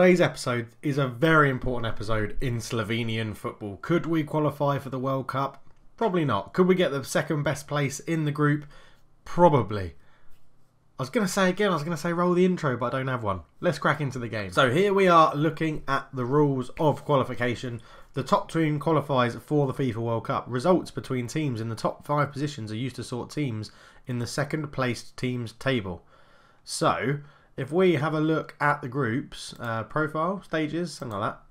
Today's episode is a very important episode in Slovenian football. Could we qualify for the World Cup? Probably not. Could we get the second best place in the group? Probably. I was going to say again, roll the intro, but I don't have one. Let's crack into the game. So here we are looking at the rules of qualification. The top team qualifies for the FIFA World Cup. Results between teams in the top 5 positions are used to sort teams in the second placed teams table. So if we have a look at the groups, profile, stages, something like that,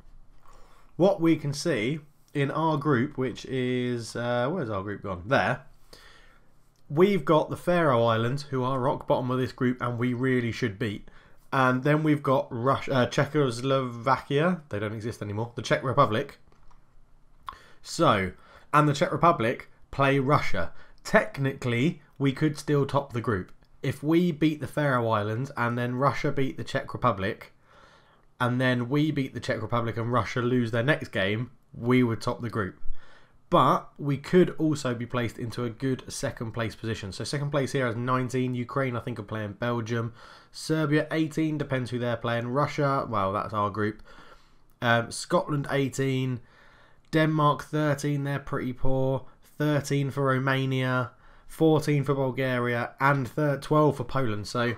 what we can see in our group, which is, where's our group gone? There. We've got the Faroe Islands, who are rock bottom of this group, and we really should beat. And then we've got Russia, Czechoslovakia, they don't exist anymore, the Czech Republic. So, and the Czech Republic play Russia. Technically, we could still top the group. If we beat the Faroe Islands and then Russia beat the Czech Republic, and then we beat the Czech Republic and Russia lose their next game, we would top the group. But we could also be placed into a good second place position. So second place here is 19. Ukraine, I think, are playing Belgium. Serbia, 18. Depends who they're playing. Russia, well, that's our group. Scotland, 18. Denmark, 13. They're pretty poor. 13 for Romania. 14 for Bulgaria. And 12 for Poland. So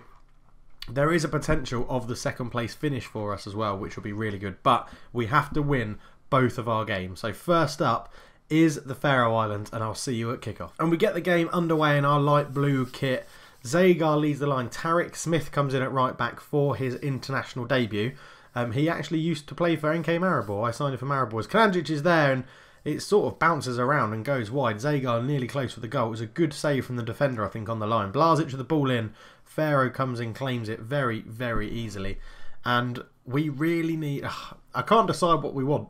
there is a potential of the second place finish for us as well, which will be really good. But we have to win both of our games. So first up is the Faroe Islands, and I'll see you at kickoff. And we get the game underway in our light blue kit. Zagar leads the line. Tarek Smith comes in at right back for his international debut. He actually used to play for NK Maribor. I signed him for Maribor. Kalanjic is there, and it sort of bounces around and goes wide. Zagar nearly close for the goal. It was a good save from the defender, I think, on the line. Blazic with the ball in. Faro comes in, claims it very, very easily. And we really need... I can't decide what we want.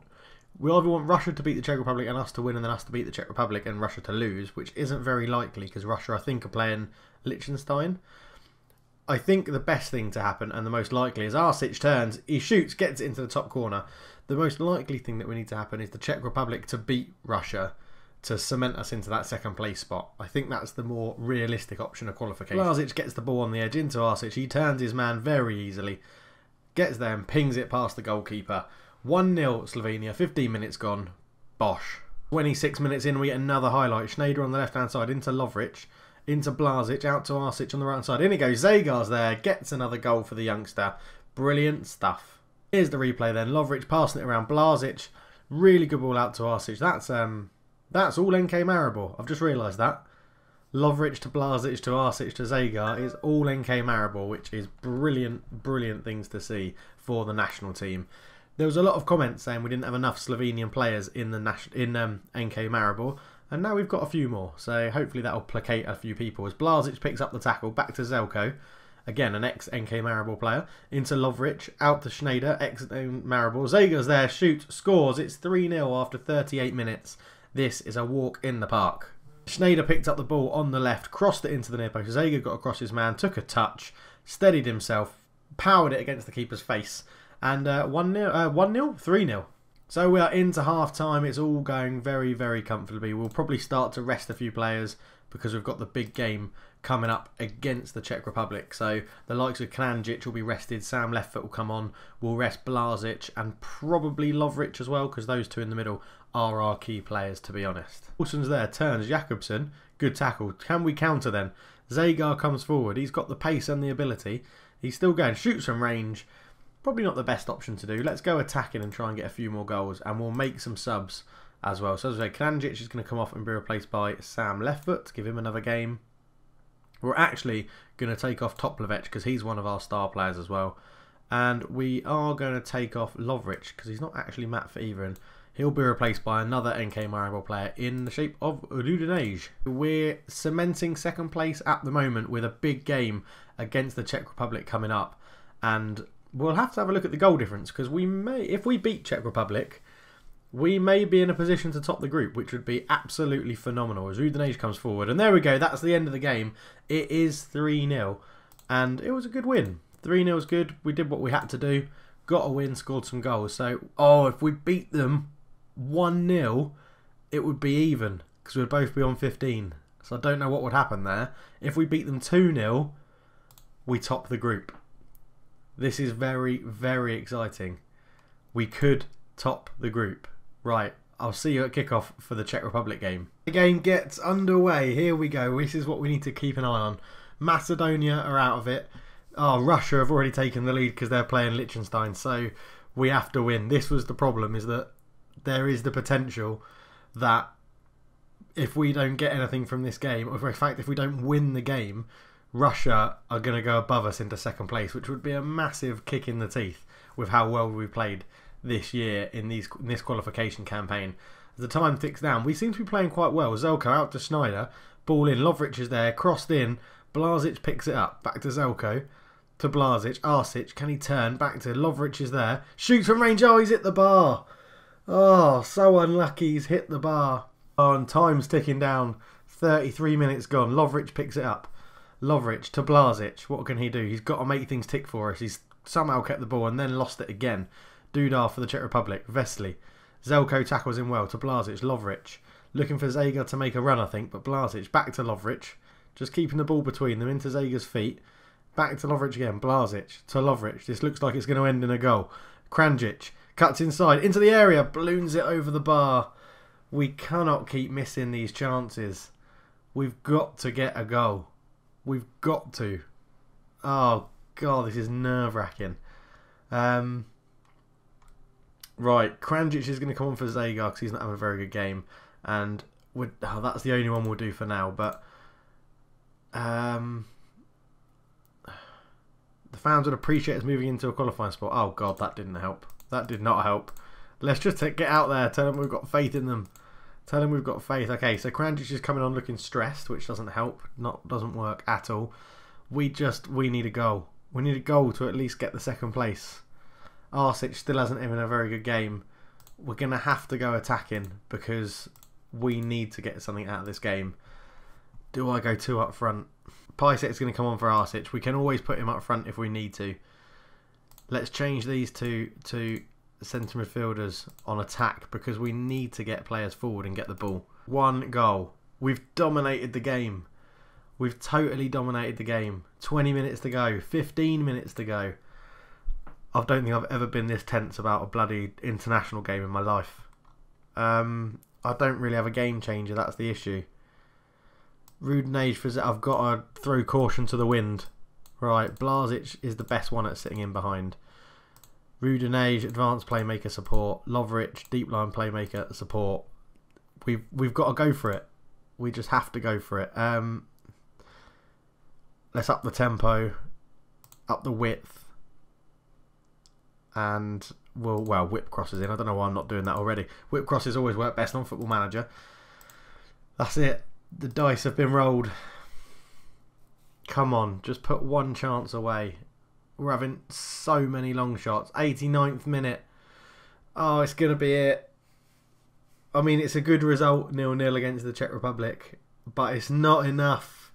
We either want Russia to beat the Czech Republic and us to win, and then us to beat the Czech Republic and Russia to lose, which isn't very likely because Russia, I think, are playing Liechtenstein. I think the best thing to happen, and the most likely, is Arsic turns, he shoots, gets it into the top corner. The most likely thing that we need to happen is the Czech Republic to beat Russia to cement us into that second place spot. I think that's the more realistic option of qualification. Blazic gets the ball on the edge into Arsic. He turns his man very easily, gets there and pings it past the goalkeeper. 1-0 Slovenia, 15 minutes gone, bosh. 26 minutes in, we get another highlight. Schneider on the left-hand side, into Lovric, into Blazic, out to Arsic on the right-hand side. In it goes, Zagar's there, gets another goal for the youngster. Brilliant stuff. Here's the replay then, Lovric passing it around, Blazic, really good ball out to Arsic. That's all NK Maribor, I've just realised that. Lovric to Blazic to Arsic to Zagar is all NK Maribor, which is brilliant, brilliant things to see for the national team. There was a lot of comments saying we didn't have enough Slovenian players in the NK Maribor, and now we've got a few more. So hopefully that'll placate a few people. As Blazic picks up the tackle, back to Zelko, again an ex-NK Maribor player, into Lovric, out to Schneider, ex-Maribor. Zagar's there, shoots, scores. It's 3-0 after 38 minutes. This is a walk in the park. Schneider picked up the ball on the left, crossed it into the near post. Zagar got across his man, took a touch, steadied himself, powered it against the keeper's face. And 1-0, 3-0. So we are into half-time. It's all going very, very comfortably. We'll probably start to rest a few players because we've got the big game coming up against the Czech Republic. So the likes of Kalanjic will be rested. Sam Leftfoot will come on. We'll rest Blazic and probably Lovric as well, because those two in the middle are our key players, to be honest. Wilson's there. Turns. Jakobsen. Good tackle. Can we counter then? Zagar comes forward. He's got the pace and the ability. He's still going. Shoots from range. Probably not the best option to do. Let's go attacking and try and get a few more goals, and we'll make some subs as well. So as I say, Kalanjic is going to come off and be replaced by Sam Leftfoot. Give him another game. We're actually going to take off Toplavec because he's one of our star players as well. And we are going to take off Lovric because he's not actually Matt for either. And he'll be replaced by another NK Maribor player in the shape of Udinese. We're cementing second place at the moment with a big game against the Czech Republic coming up. And we'll have to have a look at the goal difference because we may, if we beat Czech Republic, we may be in a position to top the group, which would be absolutely phenomenal as Udinese comes forward. And there we go, that's the end of the game. It is 3-0, and it was a good win. 3-0 is good. We did what we had to do, got a win, scored some goals. So, if we beat them 1-0, it would be even because we'd both be on 15. So I don't know what would happen there. If we beat them 2-0, we top the group. This is very, very exciting. We could top the group. Right, I'll see you at kickoff for the Czech Republic game. The game gets underway. Here we go. This is what we need to keep an eye on. Macedonia are out of it. Oh, Russia have already taken the lead because they're playing Liechtenstein. So we have to win. This was the problem, is that there is the potential that if we don't get anything from this game, or in fact if we don't win the game, Russia are going to go above us into second place, which would be a massive kick in the teeth with how well we played this year in this qualification campaign. As the time ticks down, we seem to be playing quite well. Zelko out to Schneider, ball in, Lovric is there, crossed in, Blazic picks it up, back to Zelko, to Blazic, Arsic, can he turn, back to Lovric is there, shoots from range, oh he's hit the bar. Oh, so unlucky, he's hit the bar. Oh, and time's ticking down, 33 minutes gone, Lovric picks it up. Lovric to Blazic, what can he do? He's got to make things tick for us. He's somehow kept the ball and then lost it again. Dudar for the Czech Republic, Vesely. Zelko tackles him well to Blazic, Lovric. Looking for Zaga to make a run, I think, but Blazic back to Lovric. Just keeping the ball between them into Zaga's feet. Back to Lovric again, Blazic to Lovric. This looks like it's going to end in a goal. Kranjic cuts inside, into the area, balloons it over the bar. We cannot keep missing these chances. We've got to get a goal. We've got to. Oh, God, this is nerve-wracking. Right, Kranjic is going to come on for Zagar because he's not having a very good game. And that's the only one we'll do for now. But the fans would appreciate us moving into a qualifying spot. Oh, God, that didn't help. That did not help. Let's just get out there. Tell them we've got faith in them. Tell them we've got faith. Okay, so Kranjic is coming on looking stressed, which doesn't help. Doesn't work at all. We need a goal. We need a goal to at least get the second place. Arsic still hasn't even a very good game. We're going to have to go attacking because we need to get something out of this game. Do I go 2 up front? Pisec's going to come on for Arsic. We can always put him up front if we need to. Let's change these two to centre midfielders on attack because we need to get players forward and get the ball. 1 goal. We've dominated the game. We've totally dominated the game. 20 minutes to go. 15 minutes to go. I don't think I've ever been this tense about a bloody international game in my life. I don't really have a game changer. That's the issue. Rudenage for I've got to throw caution to the wind. Right, Blazic is the best one at sitting in behind. Rudenage, advanced playmaker support. Lovric, deep line playmaker support. We've got to go for it. We just have to go for it. Let's up the tempo, up the width, and we'll whip crosses in. I don't know why I'm not doing that already. Whip crosses always work best on Football Manager. That's it. The dice have been rolled. Come on, just put 1 chance away. We're having so many long shots. 89th minute. Oh, it's going to be it. I mean, it's a good result, 0-0 against the Czech Republic, but it's not enough.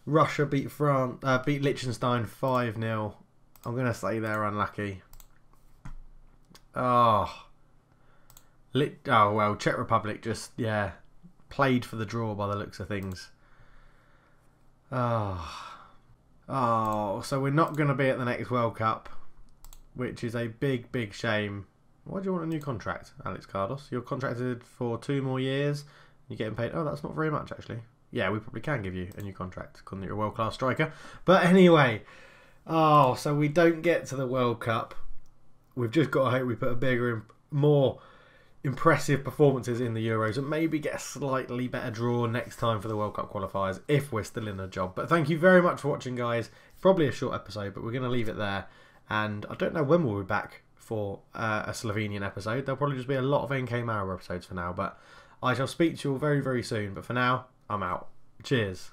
Russia beat Liechtenstein 5-0. I'm going to say they're unlucky. Oh. Well, Czech Republic just, played for the draw by the looks of things. Oh, so we're not going to be at the next World Cup, which is a big, big shame. Why do you want a new contract, Alex Cardos? You're contracted for 2 more years. You're getting paid. Oh, that's not very much, actually. Yeah, we probably can give you a new contract, because you're a world-class striker. But anyway, so we don't get to the World Cup. We've just got to hope we put a bigger, more impressive performances in the Euros and maybe get a slightly better draw next time for the World Cup qualifiers if we're still in a job. But thank you very much for watching, guys. Probably a short episode, but we're going to leave it there. And I don't know when we'll be back for a Slovenian episode. There'll probably just be a lot of NK Maribor episodes for now, but I shall speak to you all very, very soon. But for now, I'm out. Cheers.